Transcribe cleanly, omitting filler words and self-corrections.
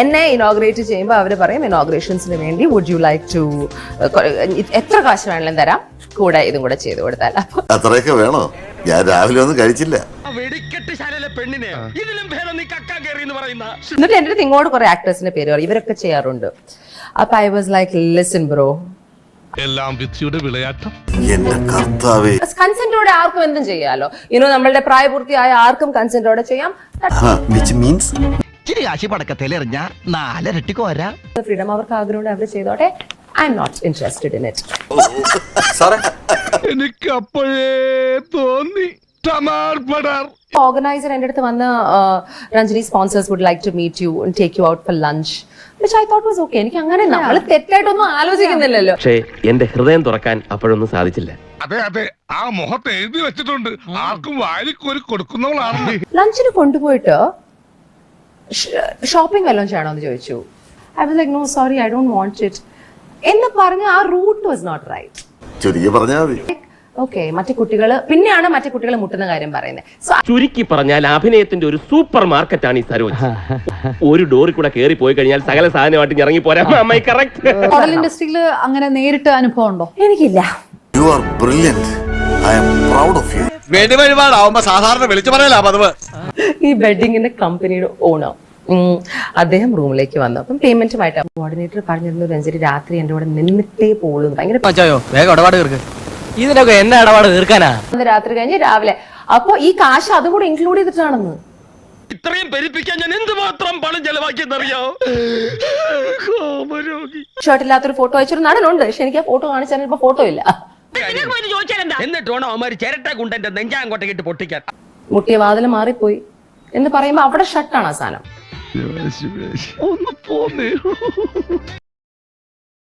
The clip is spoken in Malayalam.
എന്നെ ഇനോഗ്രേറ്റ് ചെയ്യുമ്പോൾ അവർ പറയും ഇനോഗ്രേഷൻസിന് വേണ്ടി വുഡ് യു ലൈക്ക് ടു എത്ര കാശ് വേണമെങ്കിലും തരാം, കൂടെ ഇതും കൂടെ ചെയ്ത് കൊടുത്താൽ. അത്രയൊക്കെ വേണോ? ഞാൻ രാവിലെ ഒന്നും കഴിച്ചില്ല. എന്നിട്ട് എന്റെ അടുത്ത് ഇങ്ങോട്ട് കുറെ ആക്ടേഴ്സിന്റെ പേര് പറയും, ഇവരൊക്കെ ചെയ്യാറുണ്ട്. അപ്പൊ I was like listen bro, എല്ലാം വിധിയുടെ വിളയാട്ടം. എന്റെ കർത്താവേ, കൺസെന്റോടെ ആർക്കും എന്തും ചെയ്യാലോ. നമ്മളുടെ പ്രായപൂർത്തിയായ ആർക്കും കൺസെന്റോടെ ചെയ്യാം. ഫ്രീഡം അവർക്ക് ആഗ്രഹമുണ്ട്, അവർ ചെയ്തോട്ടെ. I'm not interested in it. എനിക്ക് അപ്പോഴേ തോന്നി ഓർഗനൈസർ എന്റെ അടുത്ത് വന്ന് Ranjani sponsors would like to meet you and take you out for lunch, which I thought was okay. എനിക്ക് അങ്ങനെ നമ്മൾ തെറ്റായിട്ടൊന്നും ആലോചിക്കുന്നില്ലല്ലോ. പക്ഷേ എന്റെ ഹൃദയം തുറക്കാൻ അപ്പോഴൊന്നും സാധിച്ചില്ല. അതെ അതെ, ആ മുഖത്ത് എഴുതി വെച്ചിട്ടുണ്ട്, ആർക്കും വാരിക്കോരി കൊടുക്കുന്നവളാണ്. ലഞ്ചിന് കൊണ്ടുപോയിട്ട് ഷോപ്പിംഗ് വല്ലതും ചെയ്യണമെന്ന് ചോദിച്ചു. I was like, no sorry, I don't want it എന്ന് പറഞ്ഞ ആ റൂട്ട് വാസ് നോട്ട് റൈറ്റ്. ചുരുക്കി പറഞ്ഞാൽ മതി. ഓക്കെ, മറ്റു കുട്ടികൾ പിന്നെയാണ് മറ്റു കുട്ടികൾ മുട്ടുന്ന കാര്യം പറയുന്നത്. ചുരുക്കി പറഞ്ഞാൽ അഭിനയത്തിന്റെ ഒരു സൂപ്പർ മാർക്കറ്റാണ് ഈ സരോജ്. ഒരു ഡോറിൽ കൂടെ കയറി പോയി കഴിഞ്ഞാൽ സകല സാധനമായിട്ട് ഇറങ്ങി പോരാ. മോഡൽ ഇൻഡസ്ട്രിയിൽ അങ്ങനെ നേരിട്ട് അനുഭവം ഉണ്ടോ? എനിക്കില്ല. You are brilliant. I am proud of you. വെടിവഴിപാടാവുമ്പോ സാധാരണ വിളിച്ചു പറയലാ പതിവ്. ഈ വെഡിങ്ങിന്റെ കമ്പനിയുടെ ഓണർ അദ്ദേഹം റൂമിലേക്ക് വന്നു. അപ്പം പേയ്മെന്റുമായിട്ട് കോർഡിനേറ്റർ പറഞ്ഞിരുന്നു, രഞ്ജനി രാത്രി എന്റെ കൂടെ നിന്നിട്ടേ പോകുള്ളൂ. ഭയങ്കര ഇതിനൊക്കെ എന്നെ ഇടപാട് തീർക്കാനാ. രാത്രി കഴിഞ്ഞ് രാവിലെ. അപ്പൊ ഈ കാശ് അതും കൂടെ ഇൻക്ലൂഡ് ചെയ്തിട്ടാണെന്ന്. ഇത്രയും പെരുപ്പിക്കാൻ ഞാൻ എന്തുമാത്രം പണം ചെലവാക്കിയെന്നറിയോ? ഷർട്ടില്ലാത്തൊരു ഫോട്ടോ അയച്ചൊരു നടനുണ്ട്, പക്ഷെ എനിക്ക് ആ ഫോട്ടോ കാണിച്ചാൽ ഇപ്പൊ ഫോട്ടോ ഇല്ല. എന്നിട്ട് വേണം അവന്മാര് ചിരട്ട കുണ്ടന്റെ നെഞ്ചാങ്കോട്ടേക്ക് ഇട്ട് പൊട്ടിക്കാൻ. മുട്ടിയ വാതിൽ മാറിപ്പോയി എന്ന് പറയുമ്പോ അവിടെ ഷർട്ടാണ് ആ സാധനം. ഒന്ന് പോന്നേ.